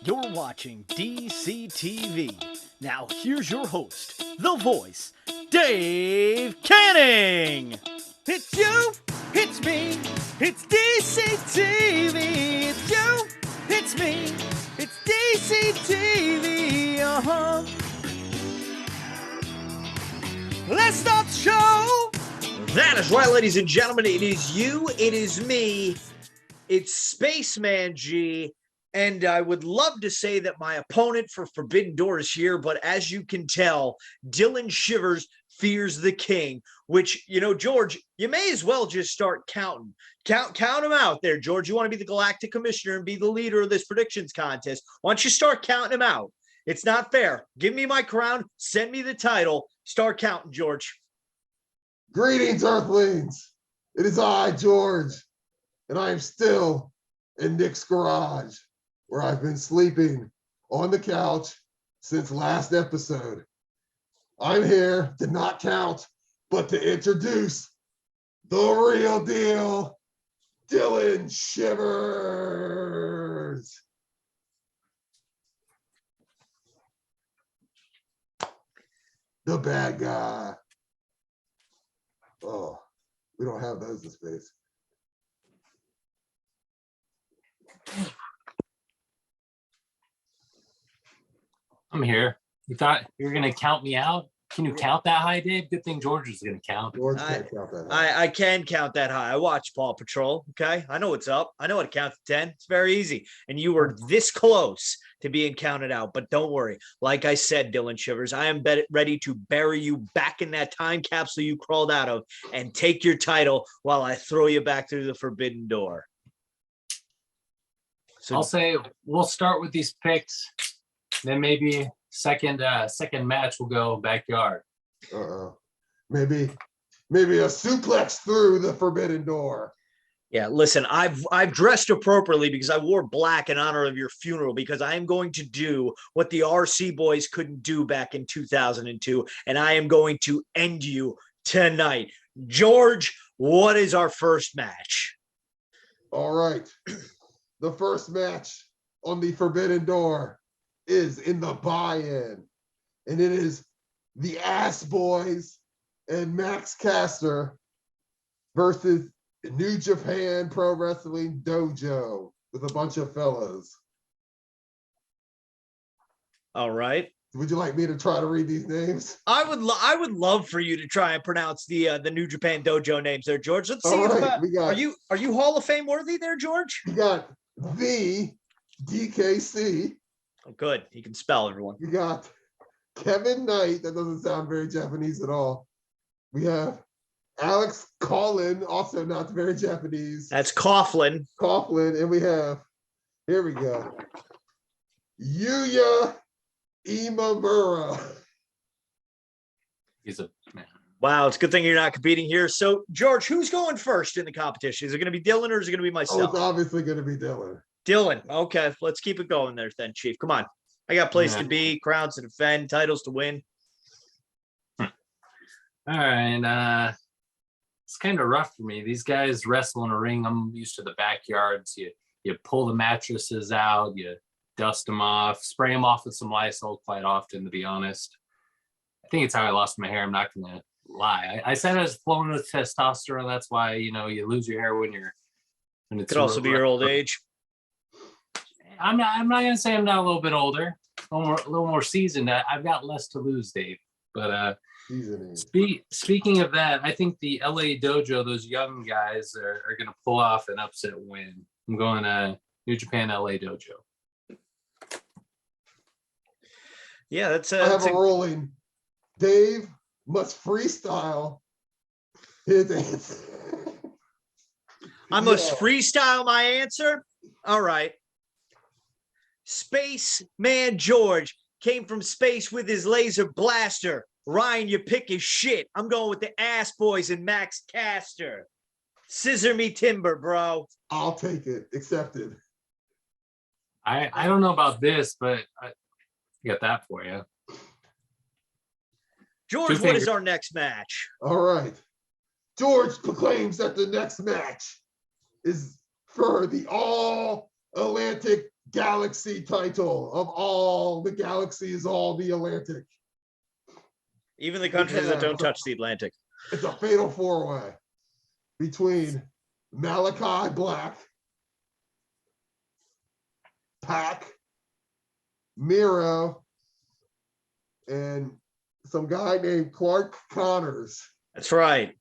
You're watching DaveCTV. Now here's your host, the voice, Dave Canning. It's you, it's me, it's DaveCTV. It's you, it's me, it's DaveCTV. Let's start the show. That is right, ladies and gentlemen. It is you, it is me, it's Spaceman G. And I would love to say that my opponent for Forbidden Door is here, but as you can tell, Dylan Shivers fears the king, which, you know, George, you may as well just start counting. Count them out there, George. You want to be the Galactic Commissioner and be the leader of this predictions contest. Why don't you start counting them out? It's not fair. Give me my crown. Send me the title. Start counting, George. Greetings, Earthlings. It is I, George, and I am still in Nick's garage, where I've been sleeping on the couch since last episode. I'm here to not count, but to introduce the real deal, Dylan Shivers. The bad guy. Oh, we don't have those in space. I'm here. You thought you were going to count me out? Can you count that high, Dave? Good thing George was going to count. George can't count that high. I can count that high. I watch Paw Patrol. Okay. I know what's up. I know how to count to 10. It's very easy. And you were this close to being counted out. But don't worry. Like I said, Dylan Shivers, I am ready to bury you back in that time capsule you crawled out of and take your title while I throw you back through the Forbidden Door. So I'll say we'll start with these picks. Then maybe second match will go backyard. Maybe a suplex through the Forbidden Door. Yeah, listen, I've dressed appropriately because I wore black in honor of your funeral, because I am going to do what the RC boys couldn't do back in 2002, and I am going to end you tonight. George, what is our first match? All right. The first match on the Forbidden Door is in the buy-in, and it is the Ass Boys and Max Caster versus New Japan Pro Wrestling Dojo with a bunch of fellas. All right. Would you like me to try to read these names? I would love for you to try and pronounce the New Japan Dojo names there, George. Let's see. Are you Hall of Fame worthy there, George? We got the DKC. Oh, good. He can spell, everyone. We got Kevin Knight. That doesn't sound very Japanese at all. We have Alex Collin, also not very Japanese. That's Coughlin. And we have, here we go, Yuya Imamura. He's a man. Wow, it's a good thing you're not competing here. So, George, who's going first in the competition? Is it going to be Dylan or is it going to be myself? Oh, it's obviously going to be Dylan. Dylan. Okay, let's keep it going there then, Chief. Come on. I got place to be, crowns to defend, titles to win. All right. It's kind of rough for me. These guys wrestle in a ring. I'm used to the backyards. You pull the mattresses out, you dust them off, spray them off with some Lysol quite often, to be honest. I think it's how I lost my hair. I'm not going to lie. I said I was flowing with testosterone. That's why, you lose your hair when it's Could also be your old age. I'm not going to say I'm not a little bit older, a little more seasoned. I've got less to lose, Dave. But speaking of that, I think the LA Dojo, those young guys are going to pull off an upset win. I'm going New Japan LA Dojo. Yeah, that's I have a ruling. Dave must freestyle his answer. I must freestyle my answer? All right. Spaceman George came from space with his laser blaster. Ryan, you pick his shit. I'm going with the Ass Boys and Max Caster. Scissor me timber, bro. I'll take it. Accepted. I don't know about this, but I got that for you. George, what is our next match? All right. George proclaims that the next match is for the All-Atlantic galaxy title of all the galaxies, all the Atlantic. Even the countries that don't touch the Atlantic. It's a fatal four-way between Malachi Black, Pac, Miro, and some guy named Clark Connors. That's right.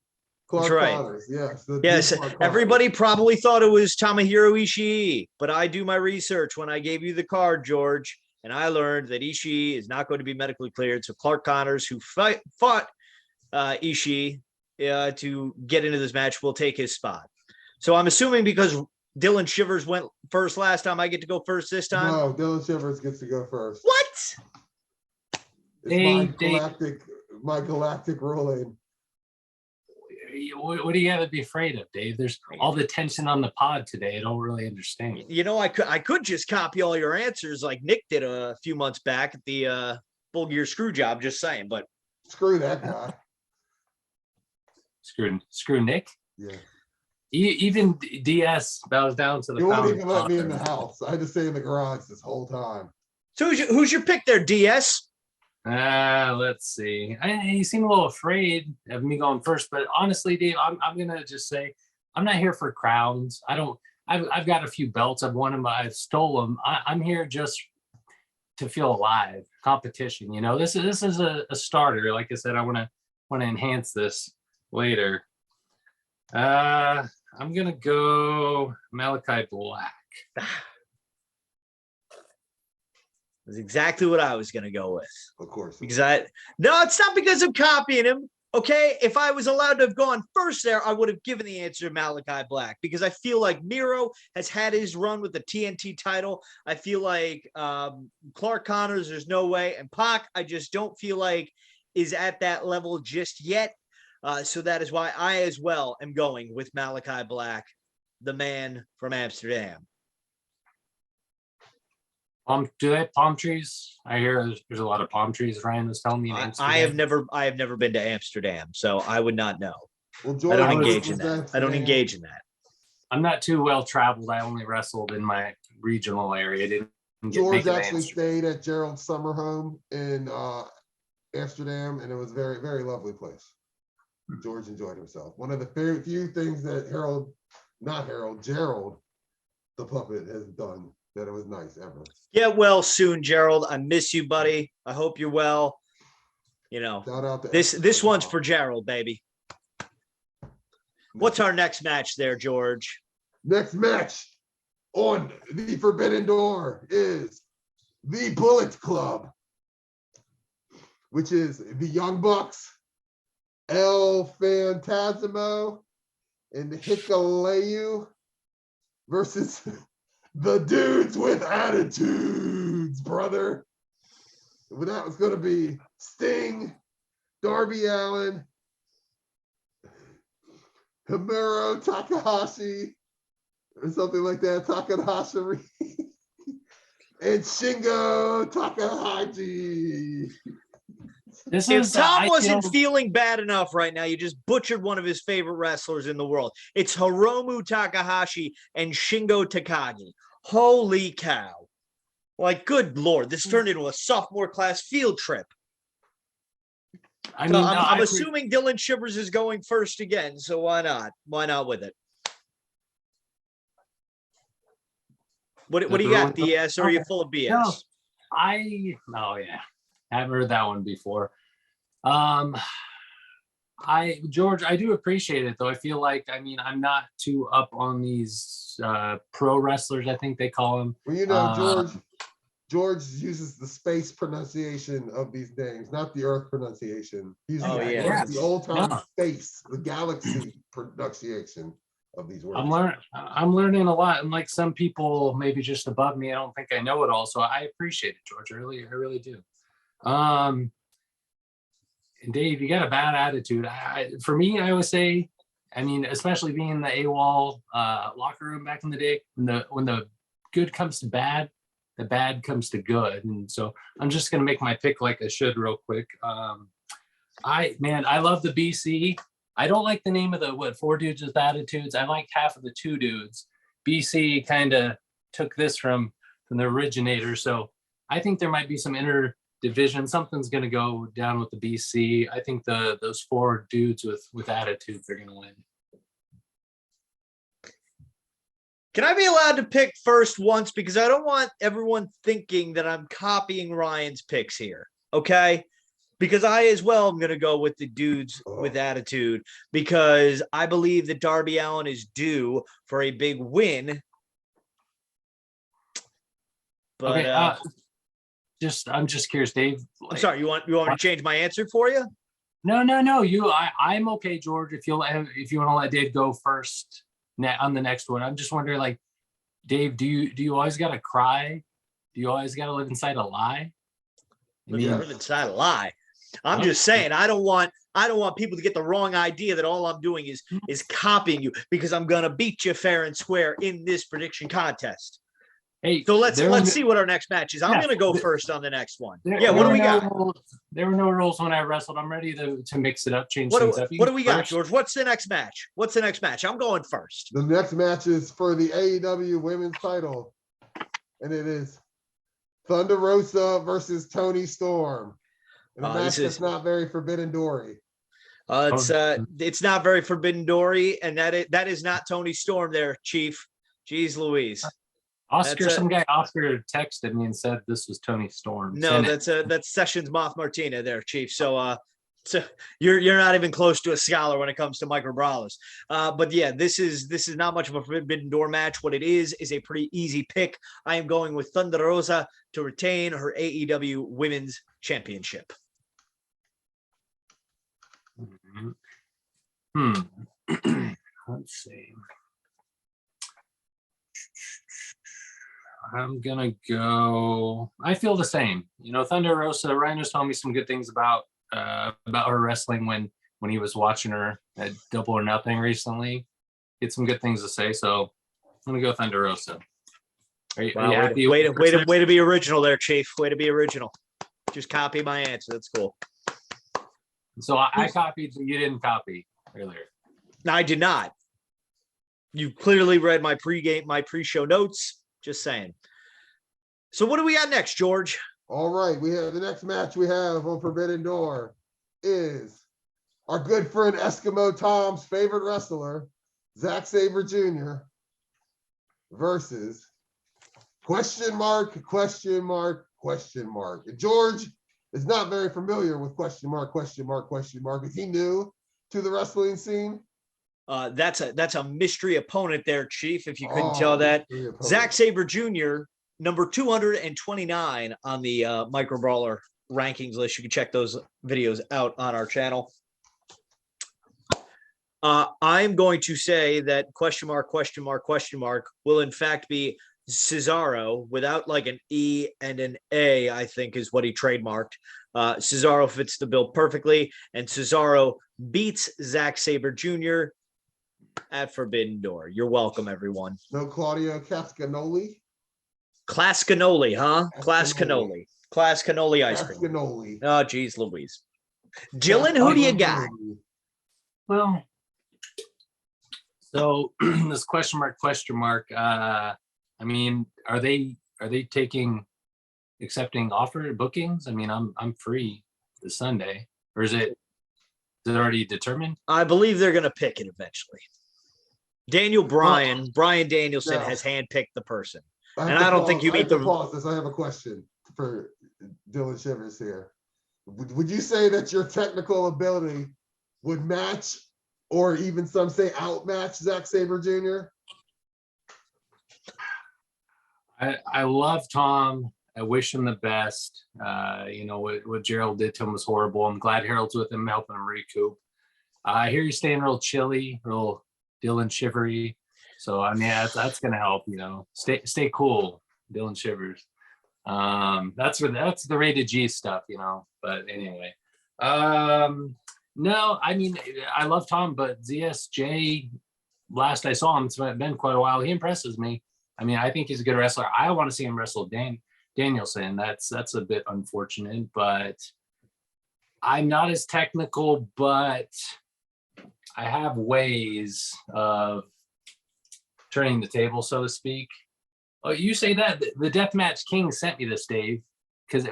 Clark That's right. Connors, yes. Yes, Clark everybody Connors. probably thought it was Tomohiro Ishii, but I do my research when I gave you the card, George, and I learned that Ishii is not going to be medically cleared. So Clark Connors, who fought Ishii to get into this match, will take his spot. So I'm assuming because Dylan Shivers went first last time, I get to go first this time? No, Dylan Shivers gets to go first. What? It's my galactic ruling. What do you got to be afraid of, Dave? There's all the tension on the pod today. I don't really understand. You know, I could just copy all your answers like Nick did a few months back at the Full Gear Screw Job, just saying, but Screw that guy. Screw Nick? Yeah. Even DS bows down to the He won't founding even let me in author. the house. I had to stay in the garage this whole time. so who's your pick there, DS? Let's see. You seem a little afraid of me going first, but honestly, Dave, I'm gonna just say I'm not here for crowns. I've got a few belts. I've won them. I've stole them. I'm here just to feel alive. Competition. You know, this is a starter. Like I said, I want to enhance this later. I'm gonna go Malachi Black. That's exactly what I was going to go with. Of course. Because no, it's not because I'm copying him. Okay. If I was allowed to have gone first there, I would have given the answer to Malachi Black because I feel like Miro has had his run with the TNT title. I feel like Clark Connors, there's no way. And Pac, I just don't feel like is at that level just yet. So that is why I as well am going with Malachi Black, the man from Amsterdam. Do they have palm trees? I hear there's a lot of palm trees. Ryan was telling me. I have never been to Amsterdam, so I would not know. Well, I don't George engage in that. represents I don't the- engage in that. I'm not too well traveled. I only wrestled in my regional area. Didn't get George make it actually answer. stayed at Gerald's summer home in Amsterdam, and it was a very, very lovely place. George enjoyed himself. One of the very few things that Gerald, the puppet, has done that it was nice ever. Get well soon, Gerald. I miss you, buddy. I hope you're well. You know, Shout out to this one's for Gerald, baby. What's our next match there, George? Next match on the Forbidden Door is the Bullet Club, which is the Young Bucks, El Phantasmo, and Hikuleo versus the Dudes with Attitudes, brother. Well, that was going to be Sting, Darby Allin, Himuro Takahashi, or something like that, Takahashi, and Shingo Takahashi. If Tom wasn't feeling bad enough right now, you just butchered one of his favorite wrestlers in the world. It's Hiromu Takahashi and Shingo Takagi. Holy cow. Like, good Lord, this turned into a sophomore class field trip. I'm assuming Dylan Shivers is going first again, so why not? Why not with it? What do you got, DS, or are you full of BS? No, I haven't heard that one before. George, I do appreciate it though. I feel like, I'm not too up on these pro wrestlers, I think they call them. Well, you know, George uses the space pronunciation of these names, not the Earth pronunciation. He's the old time space, the galaxy pronunciation of these words. I'm learning a lot, and like some people maybe just above me, I don't think I know it all. So I appreciate it, George. I really do. And Dave, you got a bad attitude. For me, I would say, especially being in the AWOL locker room back in the day, when the good comes to bad, the bad comes to good. And so I'm just gonna make my pick like I should real quick. I love the BC. I don't like the name of the four dudes with attitudes. I like half of the two dudes. BC kind of took this from the originator. So I think there might be some division. Something's going to go down with the BC. I think those 4 dudes with attitudes are going to win. Can I be allowed to pick first once? Because I don't want everyone thinking that I'm copying Ryan's picks here. Okay. Because I as well am going to go with the dudes with attitude, because I believe that Darby Allin is due for a big win. But Okay, I'm just curious, Dave. I'm sorry, you want me to change my answer for you? No. I'm okay, George. If you want to let Dave go first on the next one, I'm just wondering, like, Dave, do you always got to cry? Do you always got to live inside a lie? Live inside a lie. I'm just saying, I don't want people to get the wrong idea that all I'm doing is copying you, because I'm gonna beat you fair and square in this prediction contest. Hey, so let's see what our next match is. I'm gonna go first on the next one. What do we got? There were no rules when I wrestled. I'm ready to mix it up, change things up. What do we got, George? What's the next match? I'm going first. The next match is for the AEW Women's Title, and it is Thunder Rosa versus Toni Storm. And a match that's not very Forbidden Dory. It's not very Forbidden Dory, and that is not Toni Storm there, Chief. Jeez Louise. Some guy texted me and said this was Toni Storm. No, that's Sessions Moth Martina there, Chief. So you're not even close to a scholar when it comes to micro brawlers. But yeah, this is not much of a Forbidden Door match. What it is a pretty easy pick. I am going with Thunder Rosa to retain her AEW Women's Championship. Let's see. I'm gonna go. I feel the same. Thunder Rosa. Ryan was telling me some good things about her wrestling when he was watching her at Double or Nothing recently. He had some good things to say, so I'm gonna go Thunder Rosa. Are you happy? Way to be original there, Chief. Way to be original. Just copy my answer. That's cool. So I copied, you didn't copy earlier. No, I did not. You clearly read my pre-show notes. Just saying. So what do we got next, George? All right, we have the next match we have on Forbidden Door is our good friend Eskimo Tom's favorite wrestler, Zack Sabre Jr. versus question mark. And George is not very familiar with question mark. Is he new to the wrestling scene? That's a mystery opponent there, Chief, if you couldn't tell that. Zack Sabre Jr., number 229 on the Micro Brawler rankings list. You can check those videos out on our channel. I'm going to say that question mark will in fact be Cesaro without like an E and an A, I think is what he trademarked. Cesaro fits the bill perfectly, and Cesaro beats Zack Sabre Jr. at Forbidden Door. You're welcome, everyone. No Claudio Cascanoli? Class cannoli, huh? Class cannoli ice cream. Cascanoli. Oh, geez, Louise. Dylan, who do you got? Well, so this question mark. I mean, are they accepting offer bookings? I mean, I'm free this Sunday, or is it already determined? I believe they're going to pick it eventually. Brian Danielson has handpicked the person. I don't think you meet the. I have a question for Dylan Shivers here. Would you say that your technical ability would match, or even some say outmatch, Zack Sabre Jr.? I love Tom. I wish him the best. What Gerald did to him was horrible. I'm glad Harold's with him, helping him recoup. I hear you're staying real chilly, real Dylan shivery. So I mean, that's gonna help. Stay cool, Dylan Shivers. That's the rated G stuff, But anyway, no, I mean, I love Tom, but ZSJ. Last I saw him, it's been quite a while. He impresses me. I mean, I think he's a good wrestler. I want to see him wrestle Danielson. That's a bit unfortunate, but I'm not as technical, but I have ways of turning the table, so to speak. Oh, you say that the Deathmatch King sent me this, Dave, because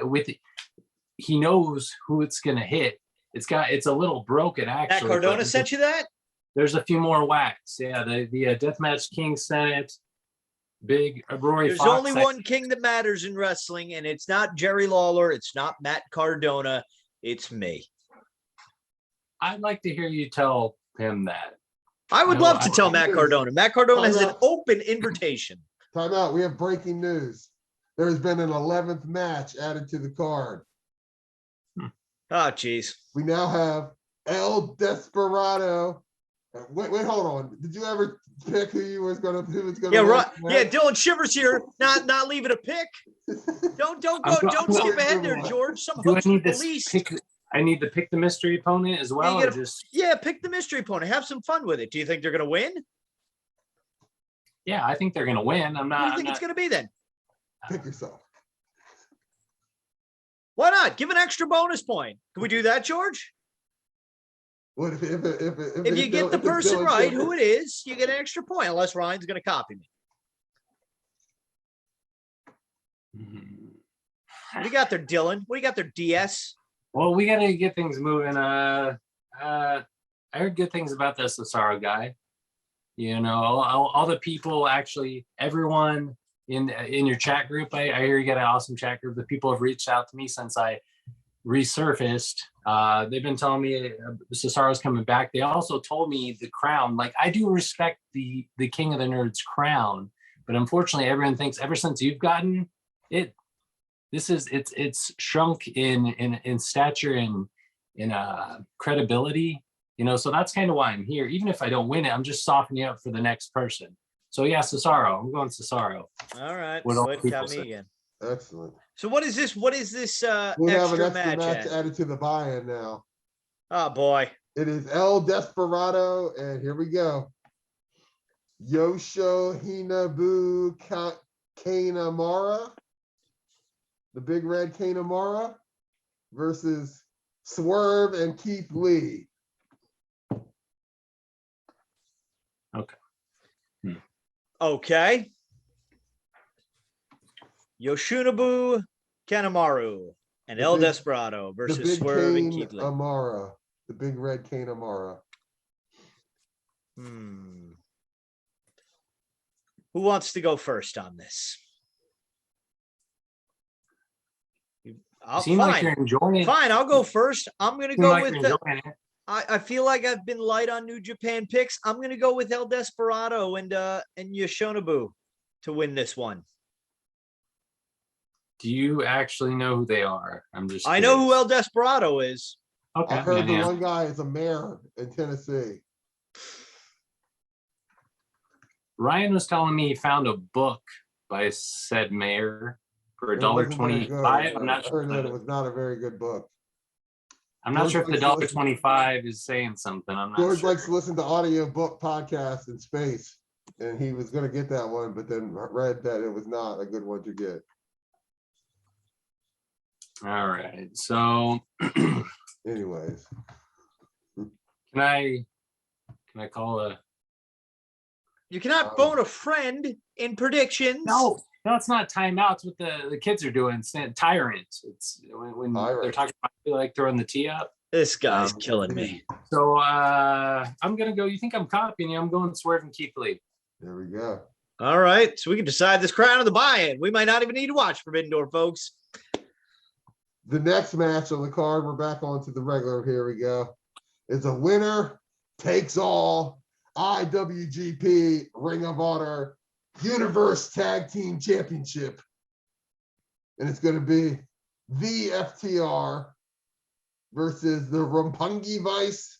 he knows who it's gonna hit. It's a little broken Matt actually. Cardona sent you that? There's a few more whacks. Yeah, the Deathmatch King sent it. Big Rory There's Fox. only one king that matters in wrestling, and it's not Jerry Lawler. It's not Matt Cardona. It's me. I'd like to hear you tell him that. I would love to tell Matt Yes. Cardona. Matt Cardona has an Time out. open invitation. Time out. We have breaking news. There has been an 11th match added to the card. Oh, geez. We now have El Desperado. Wait, hold on. Did you ever pick who was gonna Yeah, win right. the Yeah, match? Dylan Shivers here, not leaving a pick. Don't skip ahead there, George. Some Do I hopes need were this released. pick? I need to pick the mystery opponent as well, you or gotta- just Yeah, pick the mystery opponent. Have some fun with it. Do you think they're gonna win? yeah. I think they're gonna win. I'm What do you not. think it's gonna be then? Pick yourself. Why not? Give an extra bonus point. Can we do that, George? What if If you get the if it's person Dylan right, Shivers? who it is, you get an extra point, unless Ryan's gonna copy me. What do you got there, Dylan? What do you got there, DS? Well, we gotta get things moving. I heard good things about the Cesaro guy. You know, all the people, actually, everyone in your chat group. I hear you got an awesome chat group. The people have reached out to me since I resurfaced. They've been telling me Cesaro's coming back. They also told me the crown. Like, I do respect the King of the Nerds crown, but unfortunately, everyone thinks ever since you've gotten it, it's shrunk in stature and in credibility. You know, so that's kind of why I'm here. Even if I don't win it, I'm just softening up for the next person. So yeah, Cesaro. I'm going Cesaro. All right. What all Go ahead and people count me say. again. Excellent. So what is this? What is this We have an extra extra match at? added to the buy-in now. Oh boy. It is El Desperado, and here we go. Yosho Hinabu Kanamara, the big red Kanamara, versus Swerve and Keith Lee. Okay. Yoshinobu Kanemaru and El big- Desperado The versus big Swerve and Kane Keith Lee. Amara, the big red Kane Amara. Who wants to go first on this? Seem like you're enjoying it. Fine, I'll go first. I'm gonna Seem go like with you're the. enjoying it. I feel like I've been light on New Japan picks. I'm gonna go with El Desperado and Yoshinobu to win this one. Do you actually know who they are? I'm just. I know who curious. El Desperado is. Okay. I heard the yeah. one guy is a mayor in Tennessee. Ryan was telling me he found a book by said mayor for It wasn't very good. $1.25. I'm not I heard that it sure. was not a very good book. I'm not George sure if the likes to listen- $1.25 is saying something. I'm not George sure. likes to listen to audio book podcasts in space, and he was going to get that one, but then read that it was not a good one to get. All right. So Anyways, can I call a You cannot phone a friend in predictions. no, it's not timeout. It's what the kids are doing. It's tyrants. It's when they're Tyrant. talking about like throwing the tee up. This guy's Um, killing me. So I'm gonna go. You think I'm copying you? I'm going Swerve and Keith Lee. there we go. All right, so we can decide this crown of the buy-in. We might not even need to watch Forbidden Door, folks. The next match on the card, we're back onto the regular. Here we go. It's a winner takes all IWGP Ring of Honor Universe Tag Team Championship. And it's going to be the FTR versus the Roppongi Vice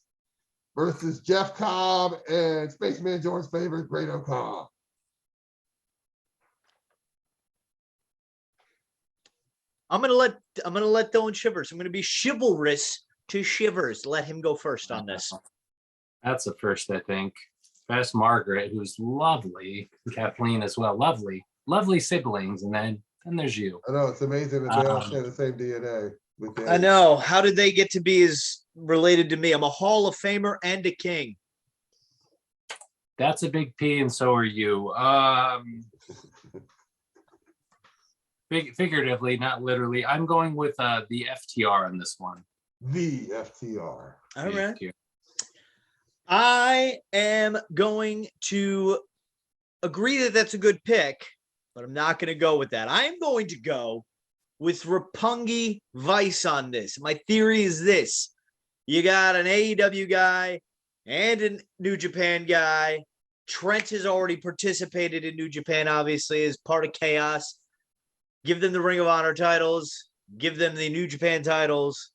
versus Jeff Cobb and Spaceman George's favorite, Great O'Connor. I'm gonna let Dylan Shivers. I'm gonna be chivalrous to Shivers. Let him go first on this. That's the first, I think. Best Margaret, who's lovely, Kathleen as well, lovely siblings, and then there's you. I know, it's amazing that they all share the same DNA. With I know. How did they get to be as related to me? I'm a Hall of Famer and a king. That's a big P, and so are you. Figuratively, not literally. I'm going with the FTR on this one. The FTR. All The right. FTR. I am going to agree that that's a good pick, but I'm not going to go with that. I am going to go with Roppongi Vice on this. My theory is this. You got an AEW guy and a New Japan guy. Trent has already participated in New Japan, obviously, as part of Chaos. Give them the Ring of Honor titles. Give them the New Japan titles.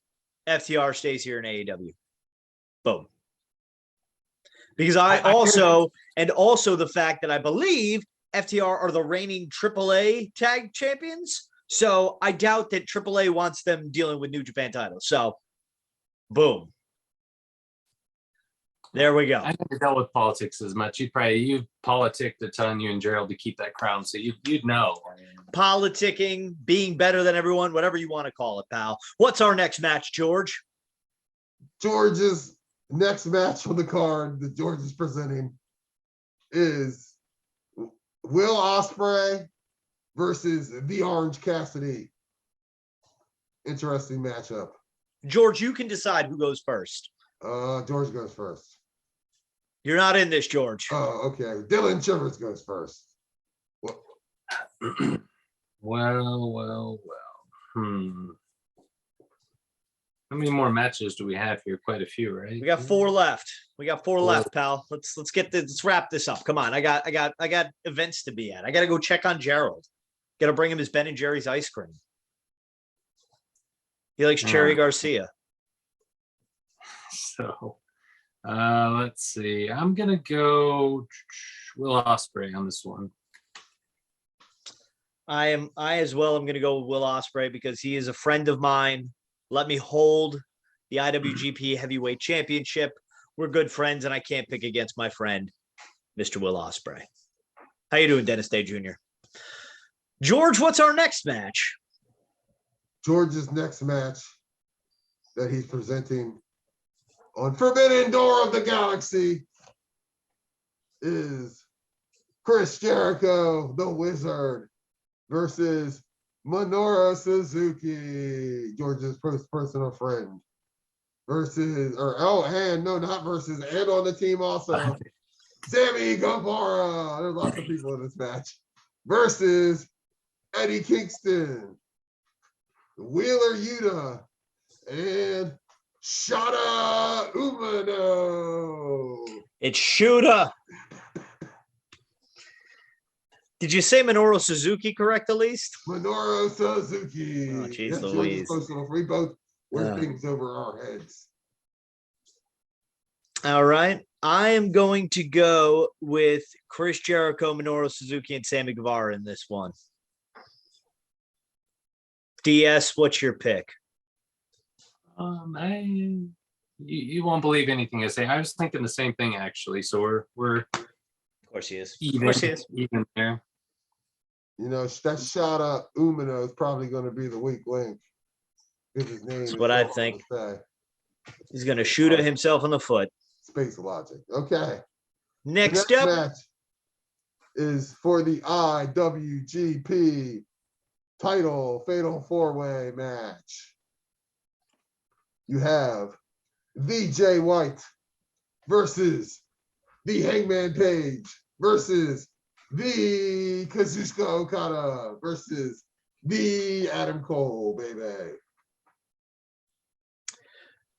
FTR stays here in AEW. Boom. Because also the fact that I believe FTR are the reigning AAA tag champions. So I doubt that AAA wants them dealing with New Japan titles. So, boom. There we go. I never dealt with politics as much. You politicked a ton, you and Gerald, to keep that crown, so you'd know. Politicking, being better than everyone, whatever you want to call it, pal. What's our next match, George? George's next match on the card that George is presenting is Will Ospreay versus the Orange Cassidy. Interesting matchup. George, you can decide who goes first. George goes first. You're not in this, George. Oh, okay. Dylan Chivers goes first. Well. How many more matches do we have here? Quite a few, right? We got 4 left. Left, pal. Let's wrap this up. Come on. I got events to be at. I got to go check on Gerald. Got to bring him his Ben and Jerry's ice cream. He likes Cherry Garcia. So, let's see. I'm gonna go Will Ospreay on this one. I as well. I'm going to go with Will Ospreay because he is a friend of mine. Let me hold the IWGP Heavyweight Championship. We're good friends, and I can't pick against my friend, Mr. Will Ospreay. How you doing, Dennis Day Jr.? George, what's our next match? George's next match that he's presenting on Forbidden Door of the Galaxy is Chris Jericho, the Wizard, versus Minoru Suzuki, George's personal friend, versus, and on the team also, Sammy Guevara. There's lots of people in this match. Versus Eddie Kingston, Wheeler Yuta, and Shota Umino. It's Shuta. Did you say Minoru Suzuki correct at least? Minoru Suzuki. Oh, jeez That's Louise. We both wear things over our heads. All right. I am going to go with Chris Jericho, Minoru Suzuki, and Sammy Guevara in this one. DS, what's your pick? You won't believe anything I say. I was thinking the same thing actually. So we're Of course he is. even, Of course he is. even there. You know, that Shota Umino is probably going to be the weak link. His name That's is what I so hard think. to say. He's going to shoot at himself in the foot. Space logic. Okay. Next The up, match is for the IWGP title fatal 4-way match. You have VJ White versus the Hangman Page versus the Kazuchika Okada versus the Adam Cole, baby.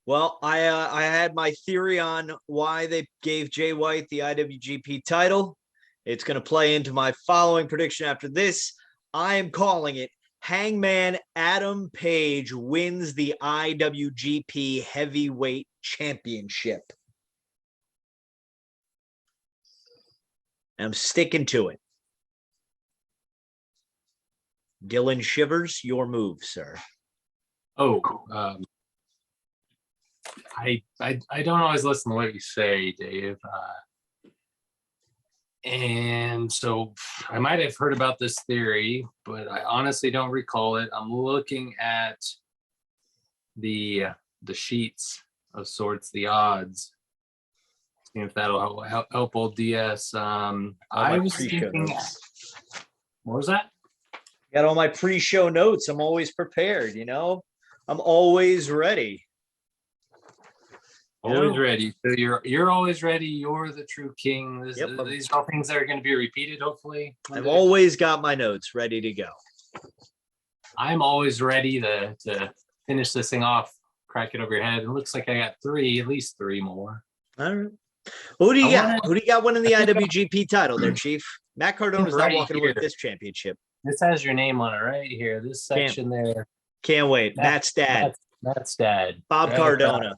well, I had my theory on why they gave Jay White the IWGP title. It's going to play into my following prediction after this. I am calling it Hangman Adam Page wins the IWGP Heavyweight Championship. I'm sticking to it. Dylan Shivers, your move, sir. Oh, I don't always listen to what you say, Dave. And so I might have heard about this theory, but I honestly don't recall it. I'm looking at the sheets of sorts, the odds. See if that'll help old DS. I was thinking, what was that? Got all my pre-show notes. I'm always prepared, you know. I'm always ready. Always ready. So you're always ready. You're the true king. These are all things that are going to be repeated, hopefully. I've always got my notes ready to go. I'm always ready to finish this thing off, crack it over your head. It looks like I got at least three more. All right. Who do you got? Who do you got winning the IWGP title there, Chief? Matt Cardona's not walking away with this championship. This has your name on it right here. This section there. Can't wait. Matt's dad. Matt's dad. Bob Cardona.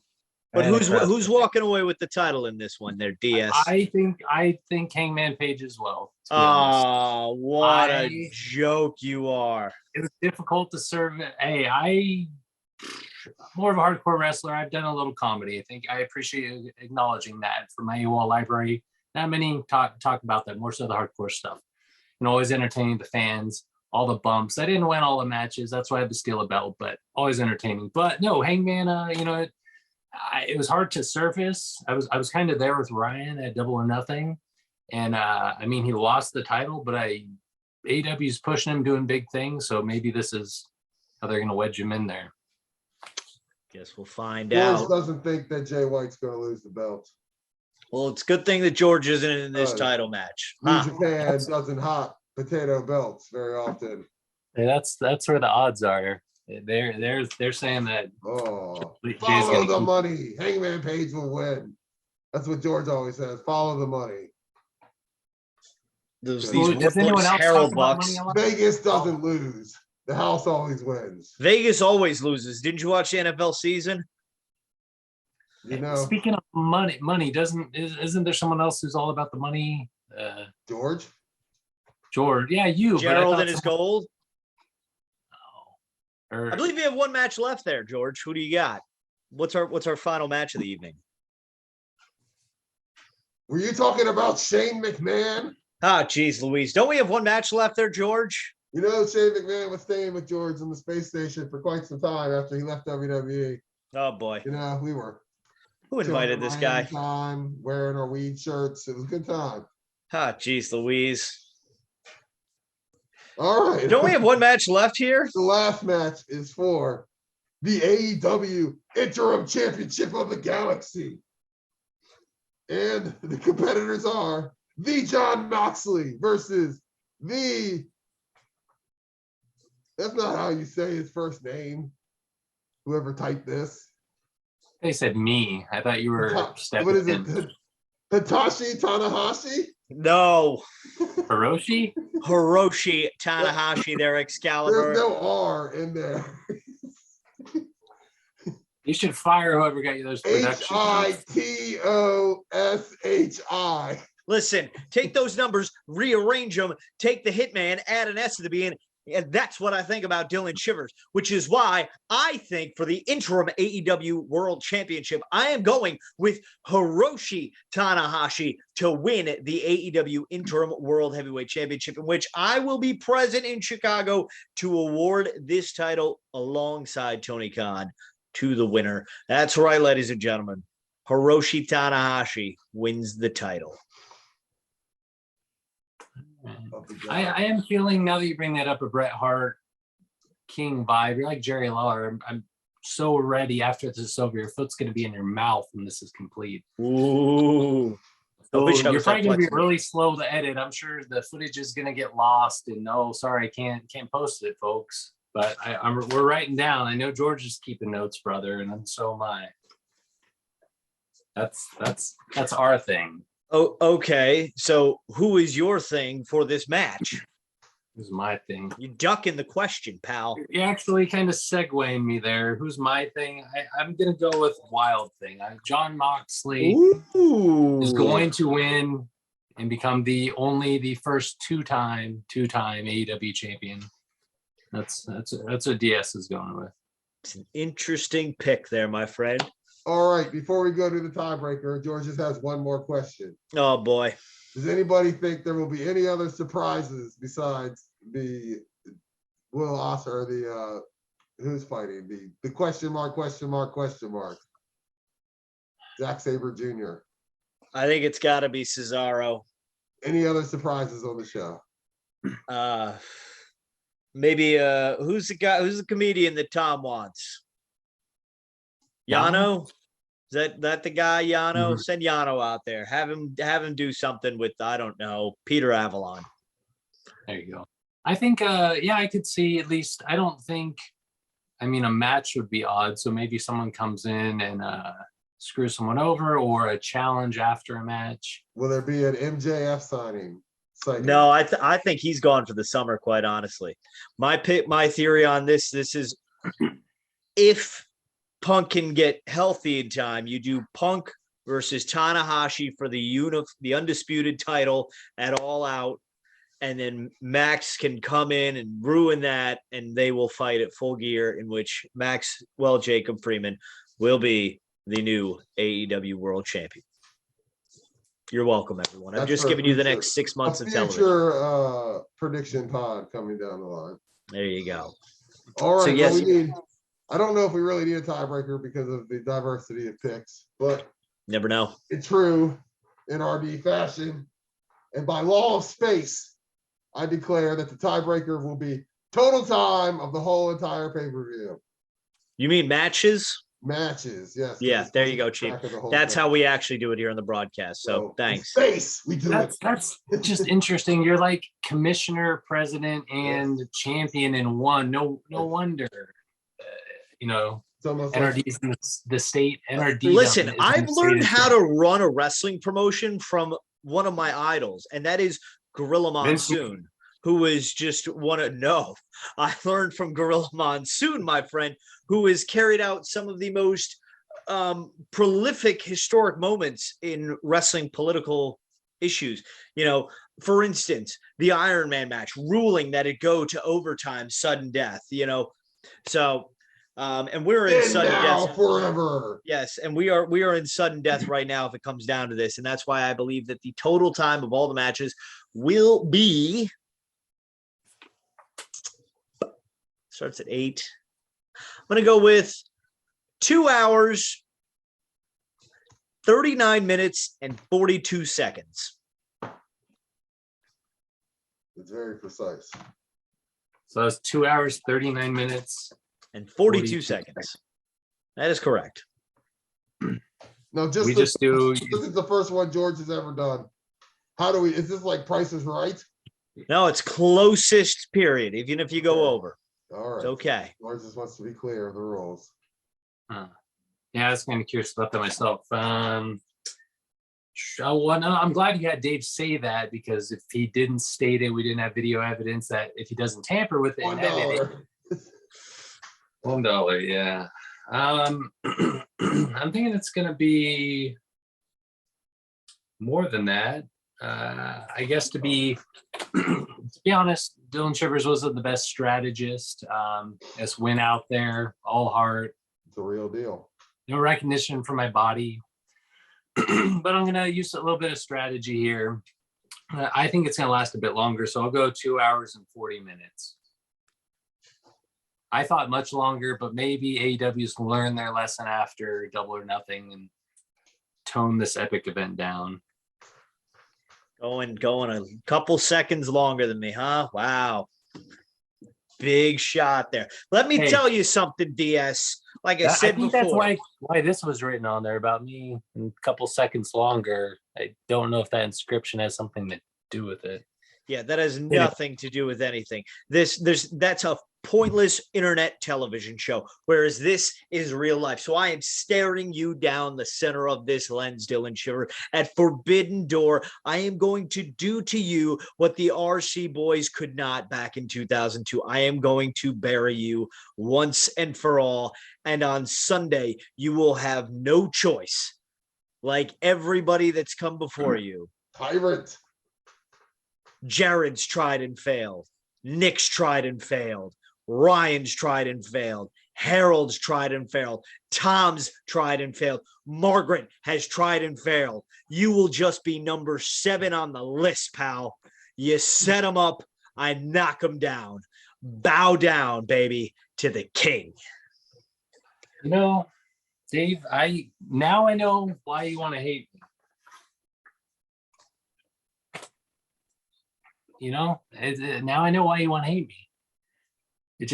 But who's walking away with the title in this one there, DS? I think Hangman Page as well. Oh, what a joke you are. It was difficult to serve it. Hey, I'm more of a hardcore wrestler. I've done a little comedy. I think I appreciate you acknowledging that for my UL library. Not many talk about that, more so the hardcore stuff. And always entertaining the fans, all the bumps. I didn't win all the matches. That's why I had to steal a belt, but always entertaining. But no, Hangman, it was hard to surface. I was kind of there with Ryan at Double or Nothing. And he lost the title, but AEW's pushing him, doing big things. So maybe this is how they're going to wedge him in there. Guess we'll find out. George doesn't think that Jay White's going to lose the belt. Well, it's a good thing that George isn't in this title match. New Japan doesn't hot potato belts very often. Hey, that's where the odds are. They're saying that. Oh, follow the money. Hangman Page will win. That's what George always says. Follow the money. These Harold Bucks. Vegas doesn't lose. The house always wins. Vegas always loses. Didn't you watch the NFL season? You know. Speaking of money isn't there someone else who's all about the money? George. Yeah, you. Gerald and his gold. I I believe you have one match left there, George. Who do you got? What's our final match of the evening? Were you talking about Shane McMahon? Ah, geez, Louise. Don't we have one match left there, George? You know, Shane McMahon was staying with George in the space station for quite some time after he left WWE. Oh, boy. You know, we were. Who invited this guy? Time, wearing our weed shirts. It was a good time. Ah, geez, Louise. All right. Don't we have one match left here? The last match is for the AEW Interim Championship of the Galaxy. And the competitors are the John Moxley versus the... That's not how you say his first name. Whoever typed this. They said me. I thought you were stepping What is it? in. Hitachi Tanahashi? No. Hiroshi? Hiroshi Tanahashi there, Excalibur. There's no R in there. You should fire whoever got you those production. Hitoshi. Listen, take those numbers, rearrange them, take the Hitman, add an S to the beginning. And that's what I think about Dylan Shivers, which is why I think for the interim AEW World Championship, I am going with Hiroshi Tanahashi to win the AEW Interim World Heavyweight Championship, in which I will be present in Chicago to award this title alongside Tony Khan to the winner. That's right, ladies and gentlemen. Hiroshi Tanahashi wins the title. I am feeling, now that you bring that up, a Bret Hart King vibe. You're like Jerry Lawler. I'm so ready after this is over. Your foot's going to be in your mouth when this is complete. Ooh. So you're probably going to be really slow to edit. I'm sure the footage is going to get lost. And no, sorry, I can't post it, folks. But we're writing down. I know George is keeping notes, brother, and so am I. That's our thing. Oh, okay. So who is your thing for this match? This is my thing. You ducking the question, pal. You actually kind of segueing me there. Who's my thing? I'm going to go with Wild Thing. John Moxley is going to win and become the first two-time AEW champion. That's what DS is going with. It's an interesting pick there, my friend. All right, before we go to the tiebreaker, George just has one more question. Oh, boy. Does anybody think there will be any other surprises besides the Will Ospreay, the who's fighting? The question mark. Zack Sabre Jr. I think it's got to be Cesaro. Any other surprises on the show? Maybe who's the comedian that Tom wants? Yano? Yano? Is that the guy, Yano? Mhm. Send Yano out there. Have him do something with, I don't know, Peter Avalon. There you go. I think yeah, I could see at least. I don't think, I mean, a match would be odd, so maybe someone comes in and screws someone over, or a challenge after a match. Will there be an MJF signing? No, I think he's gone for the summer, quite honestly. My theory on this is if Punk can get healthy in time, you do Punk versus Tanahashi for the undisputed title at All Out, and then Max can come in and ruin that, and they will fight at Full Gear, in which Jacob Freeman will be the new AEW World Champion. You're welcome, everyone. I'm just giving you the next 6 months of television. Future prediction pod coming down the line. There you go. All right. So, yes, I don't know if we really need a tiebreaker because of the diversity of picks, but never know. in true NRD fashion, and by law of space, I declare that the tiebreaker will be total time of the whole entire pay-per-view. You mean matches? Matches, yes. Yeah, there you go, Chief. That's how we actually do it here on the broadcast. So thanks. Space, we do it. That's just interesting. You're like commissioner, president, and champion in one. No wonder. NRD's in the state. NRD. Listen, I've learned how to run a wrestling promotion from one of my idols, and that is Gorilla Monsoon, who is just I learned from Gorilla Monsoon, my friend, who has carried out some of the most prolific historic moments in wrestling political issues. For instance, the Iron Man match, ruling that it go to overtime, sudden death, so and we're in sudden death forever. Yes, and we are in sudden death right now if it comes down to this, and that's why I believe that the total time of all the matches will be starts at 8. I'm gonna go with 2 hours, 39 minutes, and 42 seconds. It's very precise. So it's 2 hours, 39 minutes. And 42 seconds. That is correct. No, this is the first one George has ever done. Is this like Price is Right? No, it's closest period, even if you go over. All right. It's okay. George just wants to be clear of the rules. Yeah, I was kind of curious about that myself. I'm glad you had Dave say that, because if he didn't state it, we didn't have video evidence that if he doesn't tamper with it, $1. $1, yeah. I'm thinking it's gonna be more than that. I guess to be honest, Dylan Shivers wasn't the best strategist. Just went out there all heart. It's a real deal. No recognition for my body, but I'm gonna use a little bit of strategy here. I think it's gonna last a bit longer, so I'll go 2 hours and 40 minutes. I thought much longer, but maybe AEW's learned their lesson after Double or Nothing and tone this epic event down. Going a couple seconds longer than me, huh? Wow. Big shot there. Let me tell you something, DS. Like I said before. That's why this was written on there about me a couple seconds longer. I don't know if that inscription has something to do with it. Yeah, that has nothing to do with anything. That's a pointless internet television show, whereas this is real life. So I am staring you down the center of this lens, Dylan Shiver. At Forbidden Door, I am going to do to you what the RC boys could not back in 2002. I am going to bury you once and for all. And on Sunday, you will have no choice, like everybody that's come before you. Tyrant. Jared's tried and failed. Nick's tried and failed. Ryan's tried and failed. Harold's tried and failed. Tom's tried and failed. Margaret has tried and failed. You will just be number 7 on the list, pal. You set them up, I knock them down. Bow down, baby, to the king. Dave, I know why you want to hate me. Now I know why you want to hate me. it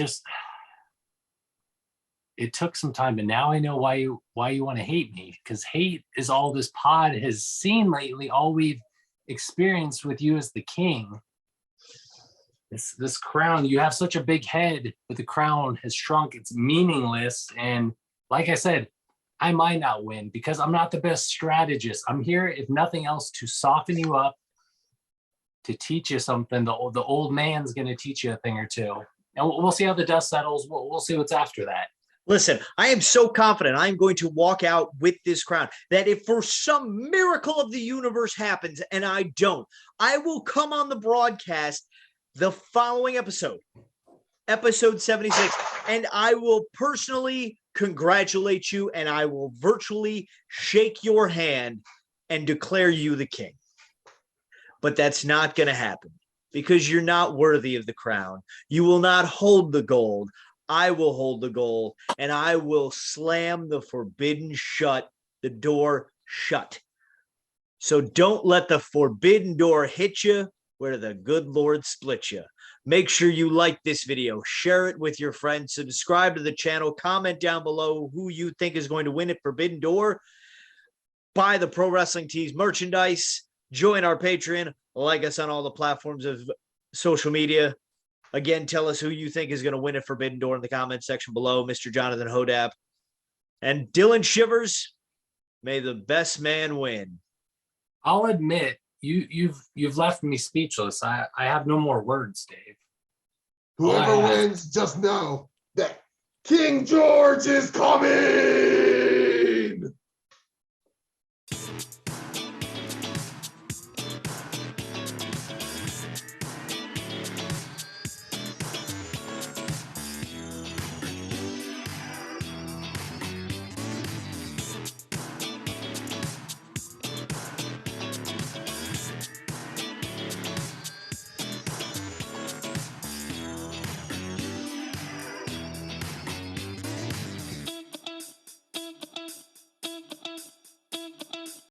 took some time, but now I know why you want to hate me, because hate is all this pod has seen lately, all we've experienced with you as the king. This crown, you have such a big head, but the crown has shrunk. It's meaningless. And like I said, I might not win because I'm not the best strategist. I'm here, if nothing else, to soften you up, to teach you something. The old man's going to teach you a thing or two. And we'll see how the dust settles. We'll see what's after that. Listen, I am so confident I'm going to walk out with this crown that if for some miracle of the universe happens and I don't, I will come on the broadcast the following episode 76, and I will personally congratulate you and I will virtually shake your hand and declare you the king. But that's not going to happen because you're not worthy of the crown. You will not hold the gold. I will hold the gold, and I will slam the the door shut. So don't let the forbidden door hit you where the good Lord split you. Make sure you like this video, share it with your friends, subscribe to the channel, comment down below who you think is going to win at Forbidden Door, buy the Pro Wrestling Tees merchandise, join our Patreon, like us on all the platforms of social media. Again, tell us who you think is going to win at Forbidden Door in the comment section below, Mr. Jonathan Hodap. And Dylan Shivers, may the best man win. I'll admit, you've left me speechless. I have no more words, Dave. Whoever wins, just know that King George is coming!